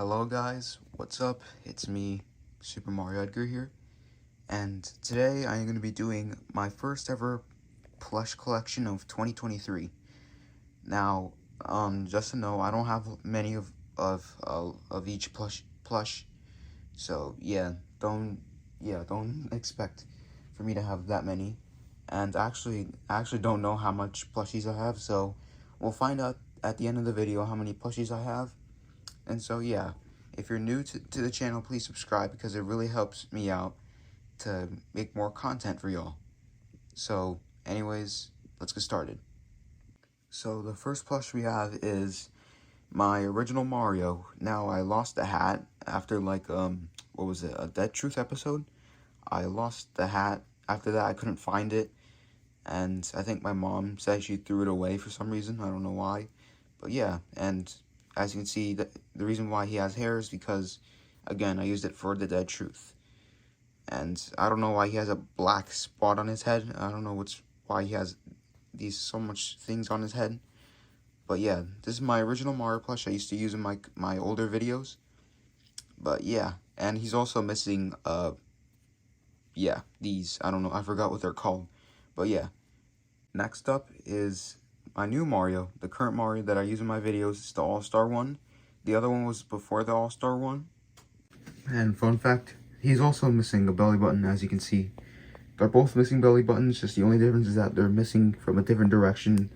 Hello guys, what's up? It's me, Super Mario Edgar here, and today I am going to be doing my first ever plush collection of 2023. Now, just to know, I don't have many of each plush, so don't expect for me to have that many. And I actually don't know how much plushies I have, so we'll find out at the end of the video how many plushies I have. And so yeah, if you're new to the channel, please subscribe because it really helps me out to make more content for y'all. So anyways, let's get started. So the first plush we have is my original Mario. Now I lost the hat after what was it, a Dead Truth episode? I lost the hat. After that I couldn't find it, and I think my mom said she threw it away for some reason. I don't know why. But yeah, and as you can see, the reason why he has hair is because, again, I used it for the Dead Truth. And I don't know why he has a black spot on his head. I don't know why he has so much things on his head. But yeah, this is my original Mario plush I used to use in my older videos. But yeah, and he's also missing, these. I don't know, I forgot what they're called. But yeah, next up is my new Mario, the current Mario that I use in my videos. It's the All-Star one. The other one was before the All-Star one. And fun fact, he's also missing a belly button, as you can see. They're both missing belly buttons, just the only difference is that they're missing from a different direction.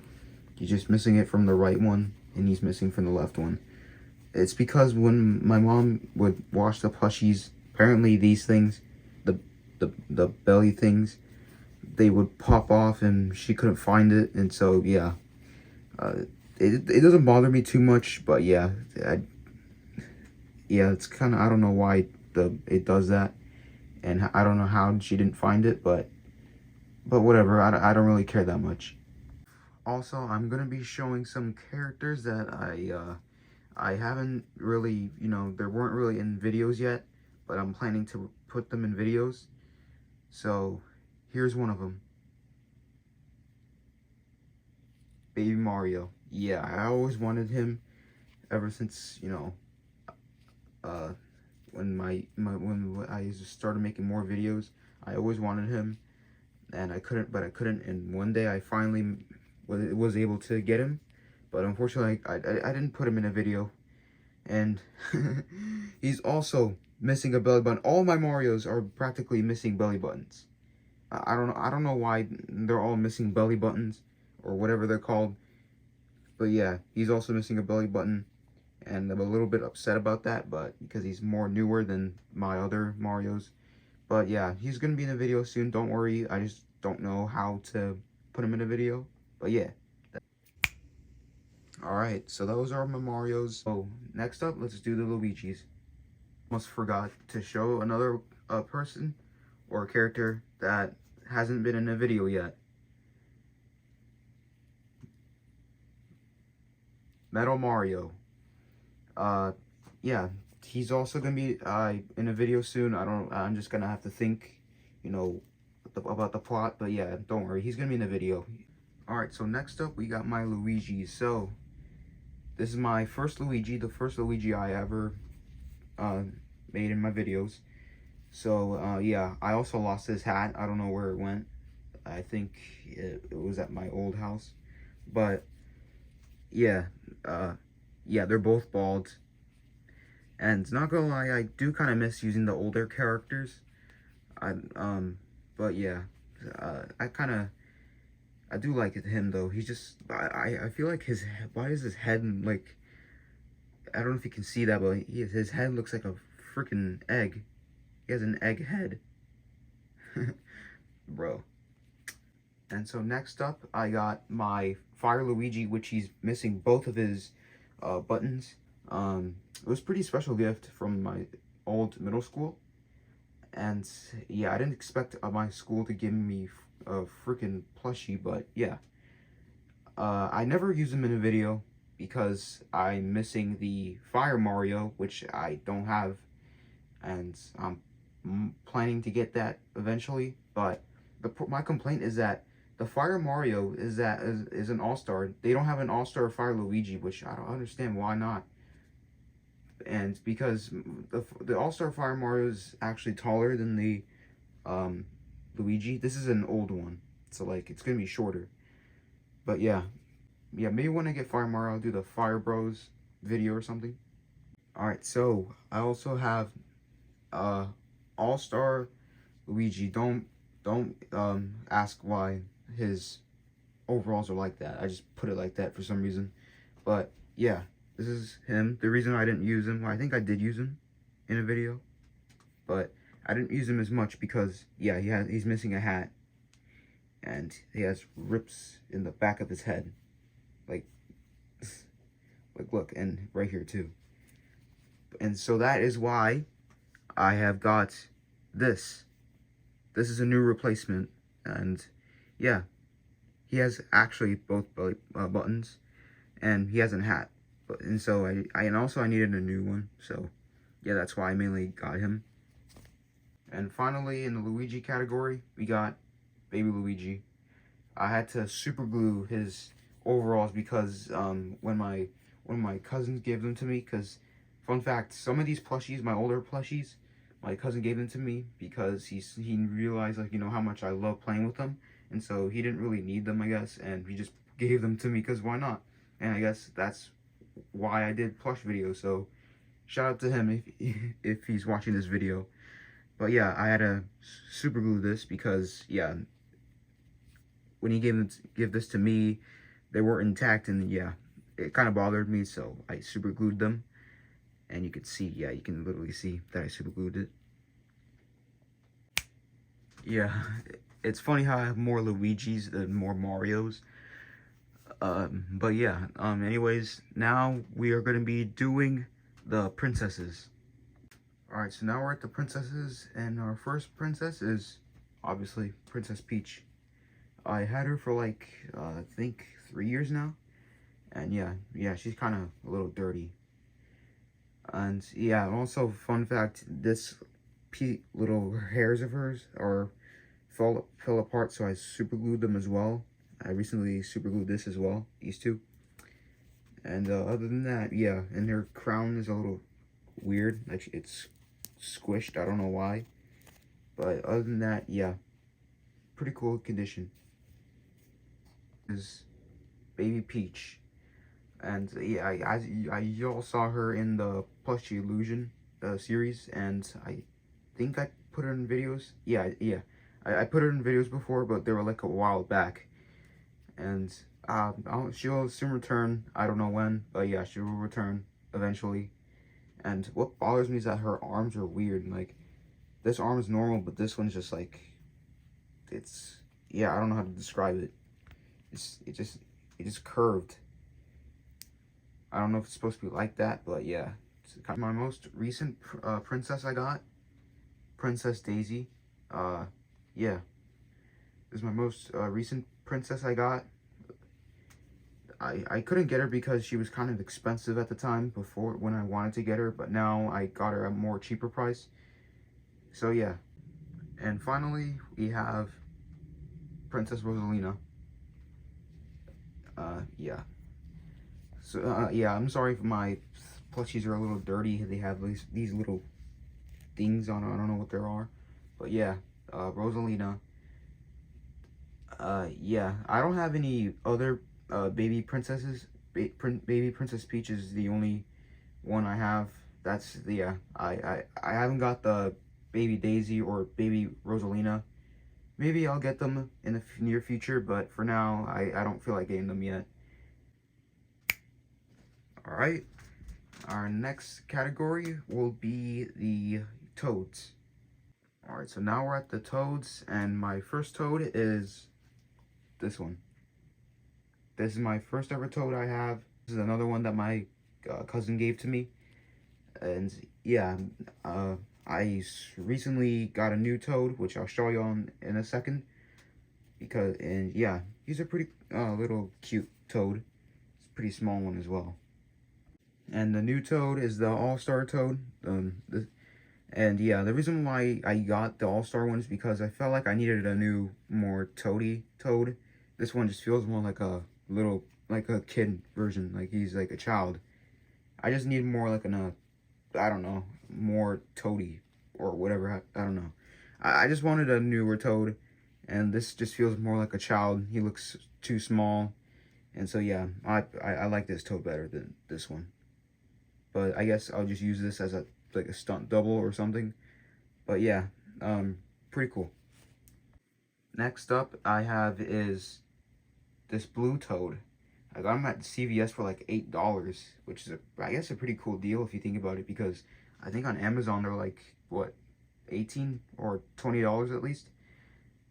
He's just missing it from the right one, and he's missing from the left one. It's because when my mom would wash the plushies, apparently these things, the belly things, they would pop off and she couldn't find it, and so yeah. It doesn't bother me too much, but yeah, it's kind of, I don't know why it does that, and I don't know how she didn't find it, but whatever, I don't really care that much. Also, I'm gonna be showing some characters that I haven't really, they weren't really in videos yet, but I'm planning to put them in videos. So here's one of them. Baby Mario. Yeah, I always wanted him ever since, when when I started making more videos. I always wanted him, and I couldn't, and one day I finally was able to get him, but unfortunately I didn't put him in a video. And he's also missing a belly button. All my Marios are practically missing belly buttons. I don't know why they're all missing belly buttons or whatever they're called. But yeah, he's also missing a belly button, and I'm a little bit upset about that, but because he's more newer than my other Marios. But yeah, he's gonna be in a video soon, don't worry. I just don't know how to put him in a video. But yeah. Alright, so those are my Marios. So next up, let's do the Luigis. Almost forgot to show another person or character that hasn't been in a video yet. Metal Mario. Yeah, he's also gonna be in a video soon. I'm just gonna have to think, about the plot. But yeah, don't worry, he's gonna be in a video. All right, so next up we got my Luigi. So this is my first Luigi, the first Luigi I ever made in my videos. So yeah, I also lost this hat. I don't know where it went. I think it was at my old house. But yeah, they're both bald. And not gonna lie, I do kind of miss using the older characters. But yeah, I do like him though. He's just, I feel like why is his head like, I don't know if you can see that, but his head looks like a freaking egg. He has an egg head. Bro. And so next up, I got my Fire Luigi, which he's missing both of his buttons. It was a pretty special gift from my old middle school. And yeah, I didn't expect my school to give me a freaking plushie, but yeah. I never use him in a video because I'm missing the Fire Mario, which I don't have. And I'm planning to get that eventually, but my complaint is that the Fire Mario is an all-star. They don't have an all-star Fire Luigi, which I don't understand why not. And because the All-Star Fire Mario is actually taller than the Luigi. This is an old one, so like it's gonna be shorter. But yeah, maybe when I get Fire Mario, I'll do the Fire Bros video or something. All right, so I also have All-Star Luigi. Don't ask why his overalls are like that. I just put it like that for some reason. But yeah, this is him. The reason I didn't use him, well, I think I did use him in a video, but I didn't use him as much because yeah, he's missing a hat, and he has rips in the back of his head, like look, and right here too. And so that is why I have got this. This is a new replacement, and yeah, he has actually both buttons, and he has a hat. And so and also I needed a new one, so yeah, that's why I mainly got him. And finally, in the Luigi category, we got Baby Luigi. I had to super glue his overalls because when my cousins gave them to me, because fun fact, some of these plushies, my older plushies, my cousin gave them to me because he realized, like, you know, how much I love playing with them, and so he didn't really need them, I guess, and he just gave them to me because why not? And I guess that's why I did plush videos. So shout out to him if he's watching this video. But yeah, I had to super glue this because yeah, when he gave this to me, they were intact, and yeah, it kind of bothered me, so I super glued them. And you can see, yeah, you can literally see that I super glued it. Yeah, it's funny how I have more Luigis than more Marios. But yeah, anyways, now we are going to be doing the princesses. Alright, so now we're at the princesses, and our first princess is obviously Princess Peach. I had her for like, I think 3 years now. And yeah, she's kind of a little dirty. And yeah, also fun fact, this little hairs of hers fell apart, so I super glued them as well. I recently super glued this as well, these two. And other than that, yeah, and her crown is a little weird, like it's squished, I don't know why. But other than that, yeah, pretty cool condition. Is Baby Peach. And yeah, I all saw her in the Plushie Illusion series, and I think I put her in videos. Yeah, I put her in videos before, but they were like a while back. And she'll soon return. I don't know when, but yeah, she will return eventually. And what bothers me is that her arms are weird. Like, this arm is normal, but this one's just like, it's, yeah, I don't know how to describe it. It just curved. I don't know if it's supposed to be like that, but yeah. It's kind of my most recent princess I got, Princess Daisy. Yeah. This is my most recent princess I got. I couldn't get her because she was kind of expensive at the time before when I wanted to get her, but now I got her at a more cheaper price. So yeah. And finally, we have Princess Rosalina. Yeah. So, yeah, I'm sorry if my plushies are a little dirty. They have these little things on them. I don't know what they are. But yeah, Rosalina. Yeah, I don't have any other baby princesses. Baby Princess Peach is the only one I have. That's the, yeah, I haven't got the Baby Daisy or Baby Rosalina. Maybe I'll get them in the near future, but for now, I don't feel like getting them yet. Alright, our next category will be the toads. Alright, so now we're at the toads, and my first toad is this one. This is my first ever toad I have. This is another one that my cousin gave to me. And yeah, I recently got a new toad, which I'll show you in a second. And yeah, he's a pretty little cute toad. It's a pretty small one as well. And the new toad is the All-Star toad. And yeah, the reason why I got the All-Star one is because I felt like I needed a new, more toady toad. This one just feels more like a little, like a kid version, like he's like a child. I just need more like I don't know, more toady or whatever. I don't know. I just wanted a newer Toad, and this just feels more like a child. He looks too small, and so yeah, I like this Toad better than this one. But I guess I'll just use this as a like a stunt double or something. But yeah, pretty cool. Next up I have is this blue Toad. I got him at CVS for like $8, which is I guess a pretty cool deal if you think about it, because I think on Amazon they're like what, 18 or $20 at least.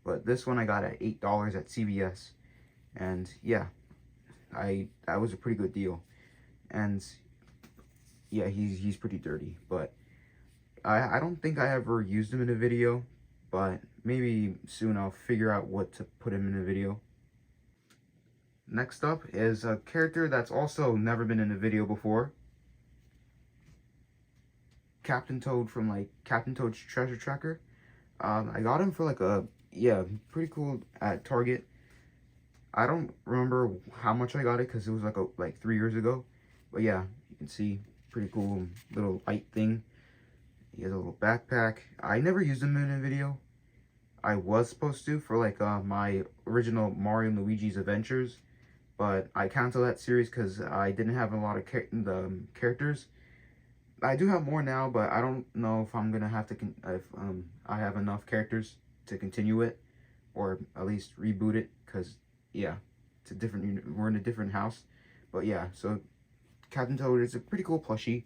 But this one I got at $8 at CVS, and yeah, that was a pretty good deal. And yeah, he's pretty dirty, but I don't think I ever used him in a video, but maybe soon I'll figure out what to put him in a video. Next up is a character that's also never been in a video before. Captain Toad from like Captain Toad's Treasure Tracker. I got him for like pretty cool at Target. I don't remember how much I got it because it was like 3 years ago. But yeah, you can see, pretty cool little light thing. He has a little backpack. I never used him in a video. I was supposed to for like my original Mario and Luigi's Adventures, but I canceled that series because I didn't have a lot of characters. I do have more now, but I don't know if I'm gonna have to if I have enough characters to continue it, or at least reboot it, because yeah, it's a different, we're in a different house. But yeah, so Captain Toad is a pretty cool plushie.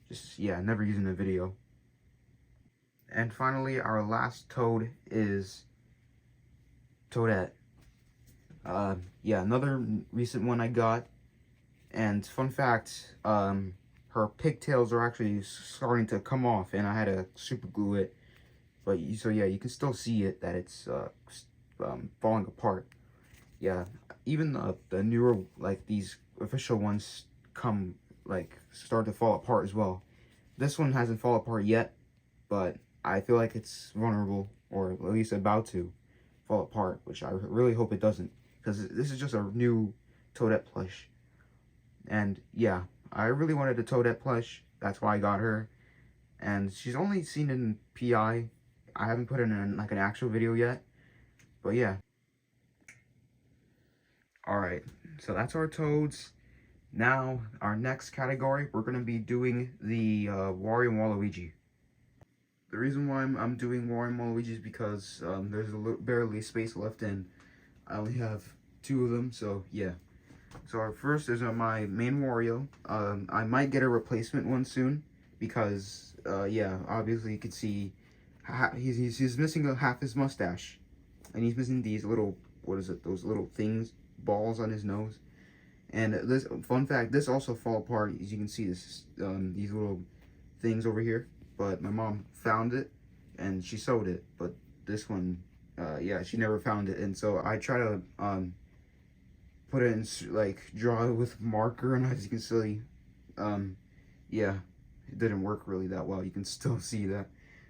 Just yeah, never using a video. And finally, our last Toad is Toadette. Yeah, another recent one I got. And fun fact, her pigtails are actually starting to come off, and I had to super glue it. But so yeah, you can still see it, that it's falling apart. Yeah, even the newer, like these official ones start to fall apart as well. This one hasn't fallen apart yet, but I feel like it's vulnerable, or at least about to fall apart, which I really hope it doesn't, because this is just a new Toadette plush. And yeah, I really wanted a Toadette plush, that's why I got her. And she's only seen in PI. I haven't put it in like an actual video yet, but yeah. Alright, so that's our Toads. Now, our next category, we're going to be doing the Wario and Waluigi. The reason why I'm doing Wario and Waluigi is because there's barely space left, and I only have 2 of them, so yeah. So our first is my main Wario. I might get a replacement one soon, because yeah, obviously you can see he's missing half his mustache, and he's missing these little, what is it, those little things, balls on his nose. And this fun fact, this also fall apart, as you can see, this these little things over here. But my mom found it and she sewed it, but this one, yeah, she never found it. And so I try to put it in, like, draw it with marker, and as you can see, yeah, it didn't work really that well. You can still see that.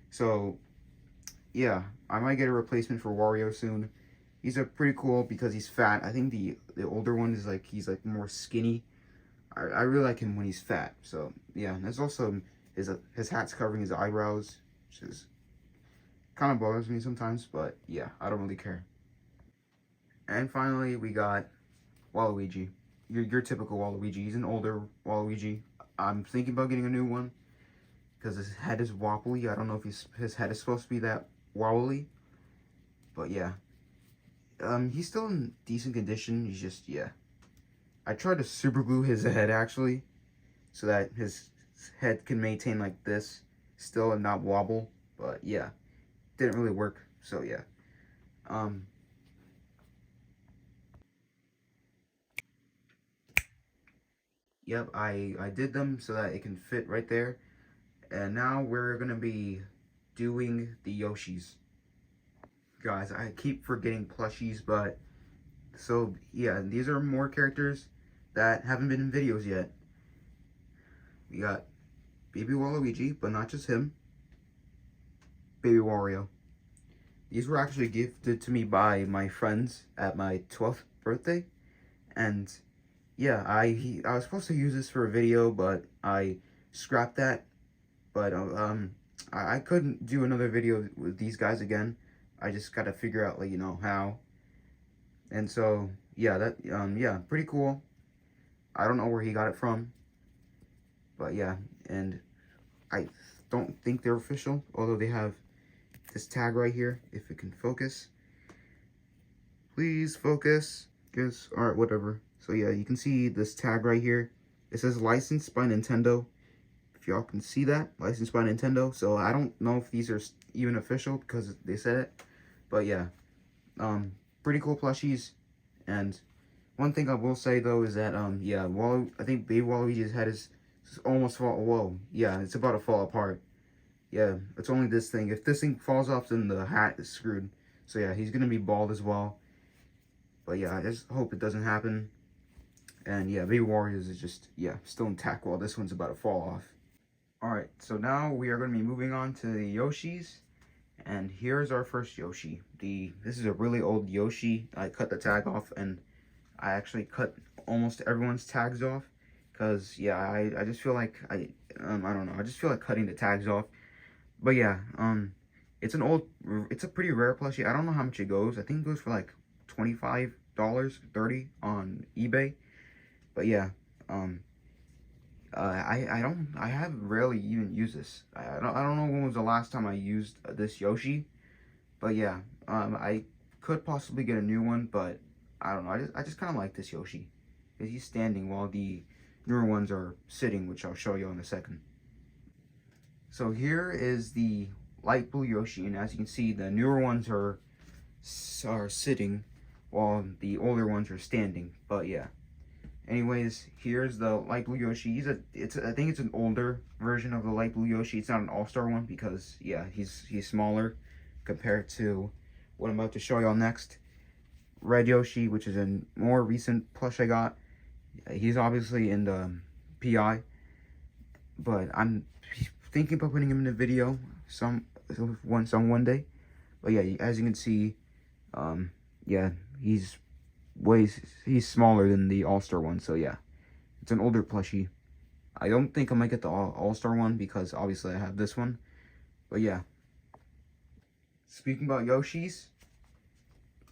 So yeah, I might get a replacement for Wario soon. He's a pretty cool because he's fat. I think the older one is like, he's like more skinny. I really like him when he's fat. So yeah, and there's also his hat's covering his eyebrows, which is kind of bothers me sometimes, but yeah, I don't really care. And finally, we got Waluigi. Your typical Waluigi. He's an older Waluigi. I'm thinking about getting a new one because his head is wobbly. I don't know if his head is supposed to be that wobbly, but yeah. He's still in decent condition. He's just, yeah. I tried to super glue his head, actually, so that his head can maintain like this still and not wobble, but yeah, didn't really work. So yeah. Yep, I did them so that it can fit right there. And now we're gonna be doing the Yoshis. Guys, I keep forgetting plushies, but so yeah, these are more characters that haven't been in videos yet. We got Baby Waluigi, but not just him. Baby Wario. These were actually gifted to me by my friends at my 12th birthday, and yeah, I was supposed to use this for a video, but I scrapped that But I couldn't do another video with these guys again. I just gotta figure out, like, how. And so yeah, that yeah, pretty cool. I don't know where he got it from, but yeah. And I don't think they're official, although they have this tag right here. If it can focus, please focus. Guess, all right, whatever. So yeah, you can see this tag right here. It says licensed by Nintendo. If y'all can see that, licensed by Nintendo. So I don't know if these are even official because they said it, but yeah, pretty cool plushies. And one thing I will say though is that yeah, I think Baby Waluigi's head is almost whoa, yeah, it's about to fall apart. Yeah, it's only this thing. If this thing falls off, then the hat is screwed. So yeah, he's gonna be bald as well. But yeah, I just hope it doesn't happen. And yeah, Baby Warriors is just, yeah, still intact while this one's about to fall off. Alright, so now we are going to be moving on to the Yoshis. And here's our first Yoshi. This is a really old Yoshi. I cut the tag off, and I actually cut almost everyone's tags off. Because, yeah, I just feel like, I don't know, I just feel like cutting the tags off. But yeah, it's a pretty rare plushie. I don't know how much it goes. I think it goes for like $25, $30 on eBay. But yeah, I have rarely even used this. I don't know when was the last time I used this Yoshi. But yeah, I could possibly get a new one, but I don't know. I just kind of like this Yoshi because he's standing while the newer ones are sitting, which I'll show you in a second. So here is the light blue Yoshi, and as you can see, the newer ones are sitting while the older ones are standing. But yeah. Anyways, here's the light blue Yoshi. I think it's an older version of the light blue Yoshi. It's not an all-star one because yeah, he's smaller compared to what I'm about to show y'all next. Red Yoshi, which is a more recent plush I got. He's obviously in the PI, but I'm thinking about putting him in a video one day. But yeah, as you can see, yeah, he's smaller than the all-star one. So yeah, it's an older plushie. I don't think I might get the all-star one because obviously I have this one. But yeah, speaking about Yoshis,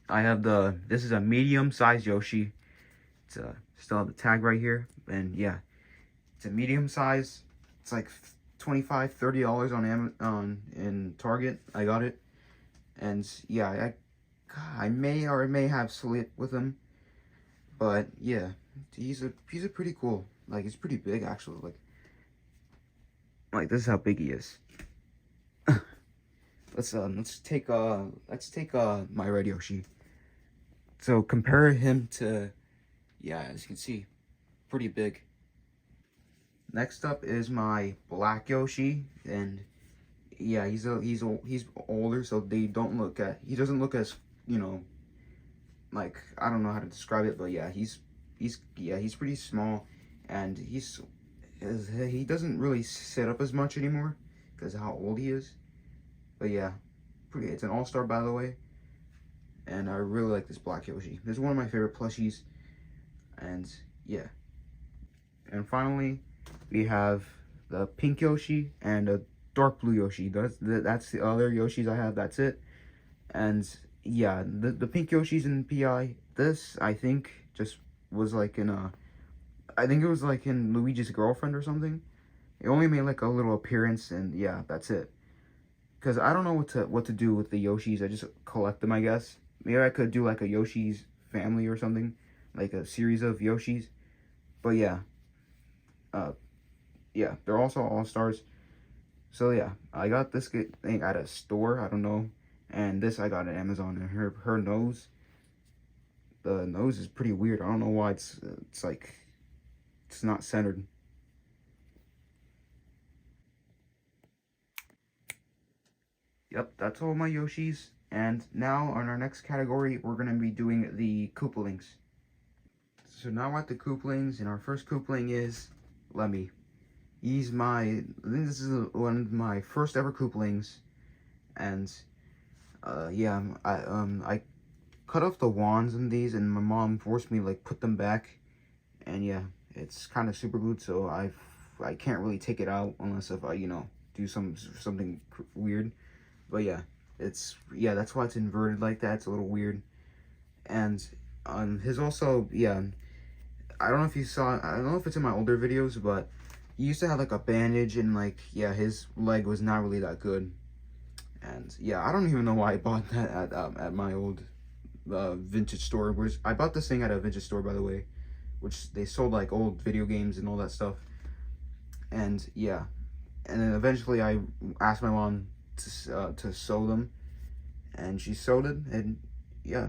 I have this is a medium-sized Yoshi. It's still have the tag right here, and yeah, it's a medium size. It's like $25, $30 on Amazon in Target. I got it, and yeah, I may or may have slept with him, but yeah, he's a pretty cool. Like, he's pretty big actually. Like this is how big he is. let's take my Red Yoshi. So compare him to, yeah, as you can see, pretty big. Next up is my black Yoshi, and yeah, he's older, so he doesn't look as, like, I don't know how to describe it, but yeah, he's pretty small, and he doesn't really sit up as much anymore because of how old he is. But yeah, it's an all-star, by the way, and I really like this black Yoshi. This is one of my favorite plushies, and yeah. And finally, we have the pink Yoshi and a dark blue Yoshi. That's the other Yoshis I have. That's it. And yeah, the pink Yoshi's in PI. This, I think, just was like I think it was like in Luigi's Girlfriend or something. It only made like a little appearance, and yeah, that's it. Because I don't know what to do with the Yoshis. I just collect them, I guess. Maybe I could do like a Yoshi's family or something, like a series of Yoshis. But yeah, yeah, they're also all-stars. So yeah, I got this thing at a store, I don't know, and this I got at Amazon. And her nose, the nose is pretty weird. I don't know why it's like it's not centered. Yep, that's all my Yoshis. And now on our next category, we're gonna be doing the Koopalings. So now at the Koopalings, and our first Koopaling is Lemmy. I think this is one of my first ever Koopalings, and yeah, I cut off the wands in these, and my mom forced me to like put them back, and yeah, it's kind of super glued, so I can't really take it out unless if I do something weird. But yeah, that's why it's inverted like that. It's a little weird. And his also, yeah, I don't know if you saw, I don't know if it's in my older videos, but he used to have like a bandage, and like, yeah, his leg was not really that good. And yeah, I don't even know why I bought that at my old vintage store. Which I bought this thing at a vintage store, by the way, which they sold like old video games and all that stuff. And yeah, and then eventually I asked my mom to sew them, and she sewed it, and yeah,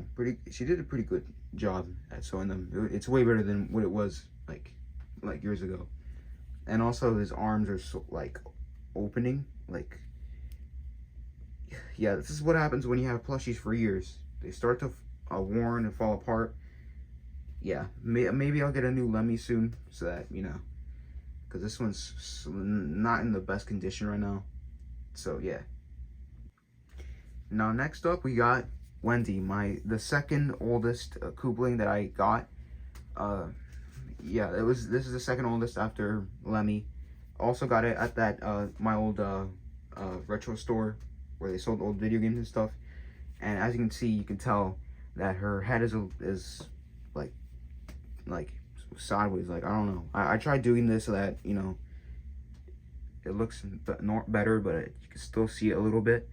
she did a pretty good job at sewing them. It's way better than what it was like years ago. And also his arms are so like opening, like, yeah, this is what happens when you have plushies for years. They start to worn and fall apart. Yeah, maybe I'll get a new Lemmy soon, so that, you know, because this one's not in the best condition right now. So yeah. Now next up we got Wendy, the second oldest Koopaling that I got. Yeah, this is the second oldest after Lemmy. Also got it at that my old retro store where they sold old video games and stuff. And as you can see, you can tell that her head is like sideways. Like, I don't know. I tried doing this so that, you know, it looks better, but you can still see it a little bit.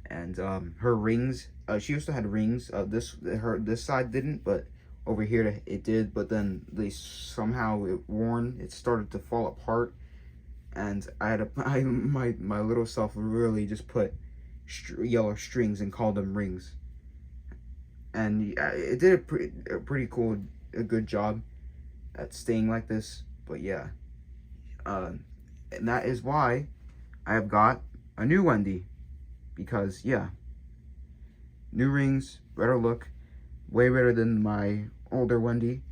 And her rings, she used to have rings. This side didn't, but over here it did. But then they somehow it started to fall apart, and my little self really just put yellow strings and called them rings. And it did a pretty good job at staying like this. But yeah, and that is why I have got a new Wendy. Because yeah, new rings, better look, way better than my older Wendy.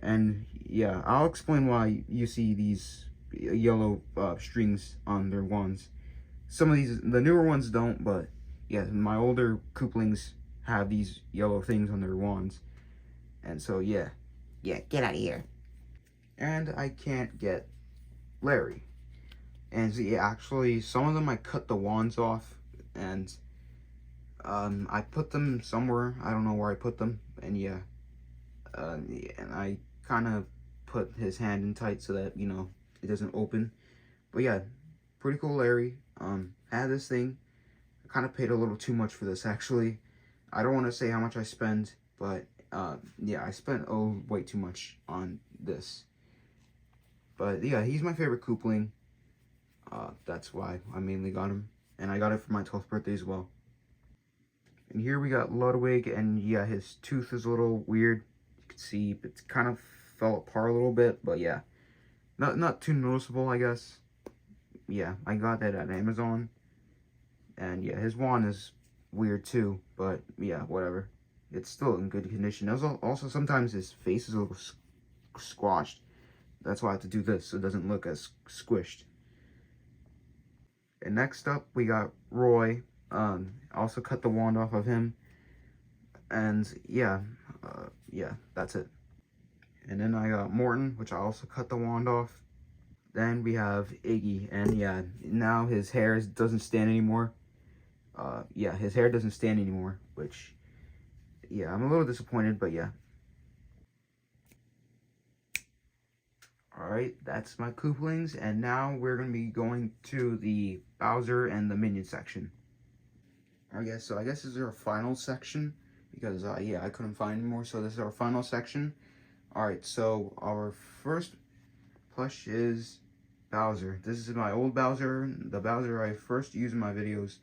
And yeah, I'll explain why you see these yellow strings on their wands. Some of the newer ones don't, but yeah, my older Koopalings have these yellow things on their wands. And so yeah, get out of here. And I can't get Larry. And yeah, actually, some of them I cut the wands off, and I put them somewhere. I don't know where I put them. And yeah, and I kind of put his hand in tight so that, you know, it doesn't open. But yeah, pretty cool Larry. Had this thing. I kind of paid a little too much for this, actually. I don't want to say how much I spent, but yeah, I spent way too much on this. But yeah, he's my favorite Koopaling. That's why I mainly got him. And I got it for my 12th birthday as well. And here we got Ludwig, and yeah, his tooth is a little weird. You can see it kind of fell apart a little bit, but yeah. Not too noticeable, I guess. Yeah, I got that at Amazon. And yeah, his wand is weird too, but yeah, whatever. It's still in good condition. Also, sometimes his face is a little squashed. That's why I have to do this, so it doesn't look as squished. And next up, we got Roy. Also cut the wand off of him. And yeah, yeah, that's it. And then I got Morton, which I also cut the wand off. Then we have Iggy, and yeah, now his hair doesn't stand anymore. Yeah, his hair doesn't stand anymore, which, yeah, I'm a little disappointed, but yeah. Alright, that's my Koopalings, and now we're going to be going to the Bowser and the Minion section. Alright guys, so I guess this is our final section, because, yeah, I couldn't find any more, so this is our final section. Alright, so our first plush is Bowser. This is my old Bowser, the Bowser I first used in my videos.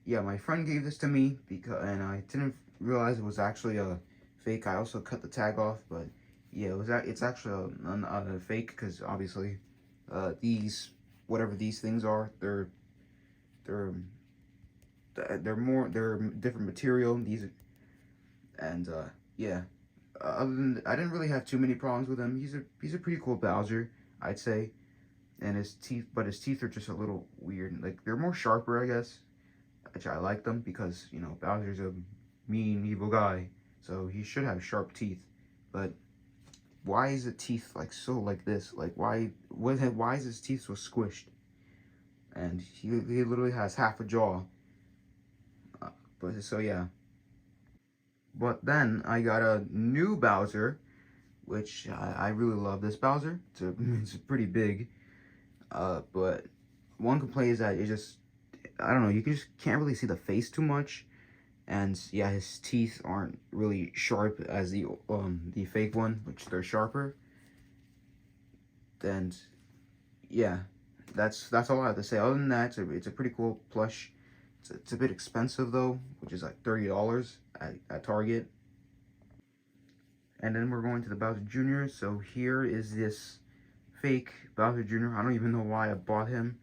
Yeah, my friend gave this to me, and I didn't realize it was actually a fake. I also cut the tag off, but yeah, it's actually a fake, because obviously, whatever these things are, they're different material. And yeah, other than, I didn't really have too many problems with him. He's a pretty cool Bowser, I'd say. And his teeth are just a little weird. Like, they're more sharper, I guess, which I like them, because, you know, Bowser's a mean, evil guy, so he should have sharp teeth. But why is the teeth like so like this? Like why is his teeth so squished? And he literally has half a jaw. But so yeah. But then I got a new Bowser, which I really love this Bowser. It's pretty big. But one complaint is that it just, I don't know, you just can't really see the face too much. And yeah, his teeth aren't really sharp as the fake one, which they're sharper. And yeah, that's all I have to say. Other than that, it's a pretty cool plush. It's a bit expensive though, which is like $30 at Target. And then we're going to the Bowser Jr. So here is this fake Bowser Jr. I don't even know why I bought him,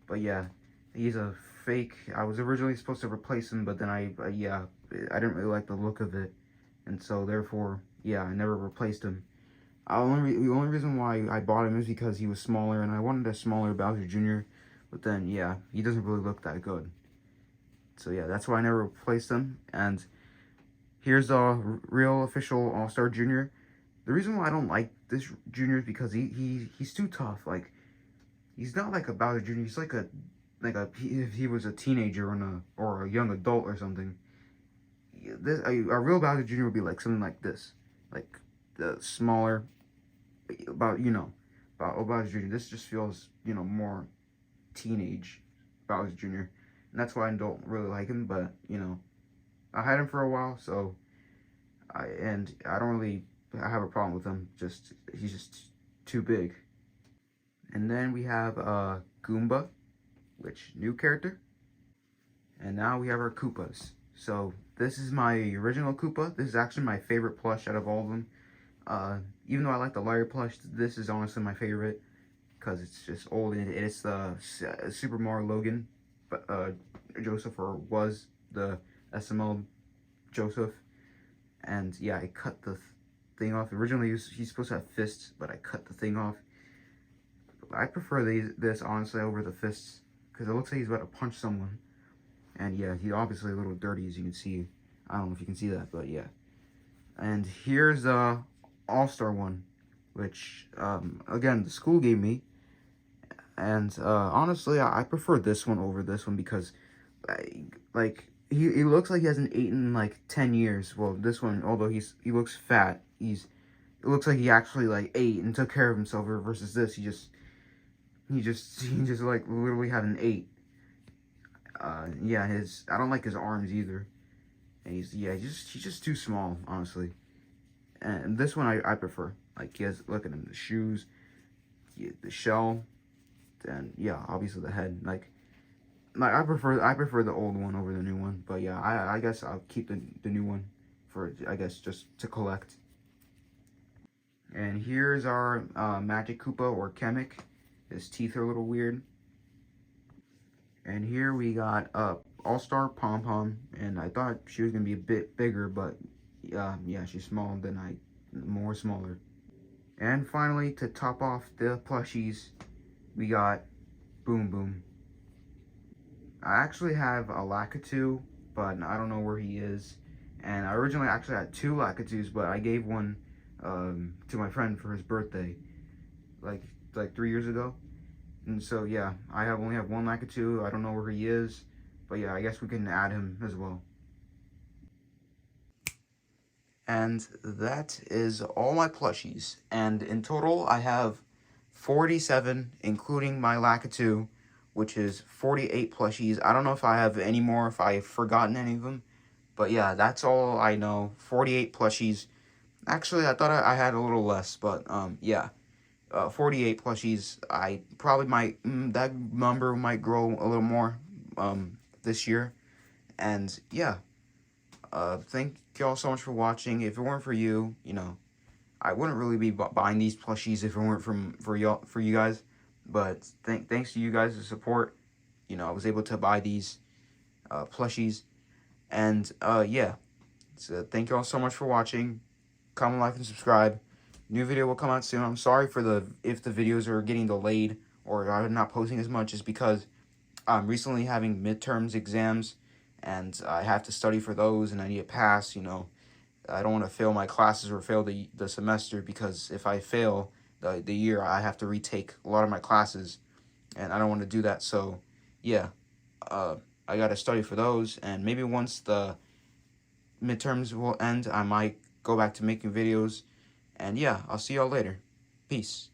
but yeah, he's a fake. I was originally supposed to replace him, but then I didn't really like the look of it, and so therefore, yeah, I never replaced him. The only reason why I bought him is because he was smaller, and I wanted a smaller Bowser Jr., but then, yeah, he doesn't really look that good. So yeah, that's why I never replaced him, and here's a real official All-Star Jr. The reason why I don't like this Junior is because he's too tough. Like, he's not like a Bowser Jr. He's like if he was a teenager or a young adult or something. A real Bowser Jr. would be like something like this, like the smaller, about Bowser Jr. This just feels more teenage Bowser Jr. And that's why I don't really like him. But I had him for a while, so I don't really have a problem with him. He's just too big. And then we have Goomba, which new character. And now we have our Koopas. So this is my original Koopa. This is actually my favorite plush out of all of them. Even though I like the Larry plush, this is honestly my favorite because it's just old and it's the Super Mario Logan, but Joseph, or was the SML Joseph. And yeah, I cut the thing off. Originally he's supposed to have fists, but I cut the thing off. I prefer this honestly over the fists because it looks like he's about to punch someone. And yeah, he's obviously a little dirty, as you can see. I don't know if you can see that, but yeah. And here's the All-Star one, which again the school gave me. And honestly, I prefer this one over this one because he looks like he hasn't eaten in like 10 years. Well, this one, although he looks fat, it looks like he actually like ate and took care of himself. Versus this, he just like literally haven't ate. Yeah, I don't like his arms either. And he's just too small, honestly. And this one I prefer. Like, look at him, the shoes, the shell, and yeah, obviously the head. Like I prefer the old one over the new one. But yeah, I guess I'll keep the new one for, I guess, just to collect. And here's our Magic Koopa, or Kamek. His teeth are a little weird. And here we got All-Star Pom Pom, and I thought she was gonna be a bit bigger, but yeah, she's smaller than more smaller. And finally, to top off the plushies, we got Boom Boom. I actually have a Lakitu, but I don't know where he is. And I originally actually had 2 Lakitus, but I gave one to my friend for his birthday, like 3 years ago. And so yeah, I only have 1 Lakitu. I don't know where he is, but yeah, I guess we can add him as well. And that is all my plushies. And in total, I have 47, including my Lakitu, which is 48 plushies. I don't know if I have any more, if I've forgotten any of them. But yeah, that's all I know. 48 plushies. Actually, I thought I had a little less, but yeah. 48 plushies. I probably might, that number might grow a little more this year. And yeah, thank y'all so much for watching. If it weren't for you, I wouldn't really be buying these plushies if it weren't for you guys. But thanks to you guys' support, I was able to buy these plushies. And yeah, so thank y'all so much for watching. Comment, like, and subscribe. New video will come out soon. I'm sorry if the videos are getting delayed or I'm not posting as much, is because I'm recently having midterms exams and I have to study for those and I need to pass, I don't want to fail my classes or fail the semester, because if I fail the year, I have to retake a lot of my classes, and I don't want to do that. So, yeah, I got to study for those, and maybe once the midterms will end, I might go back to making videos. And yeah, I'll see y'all later. Peace.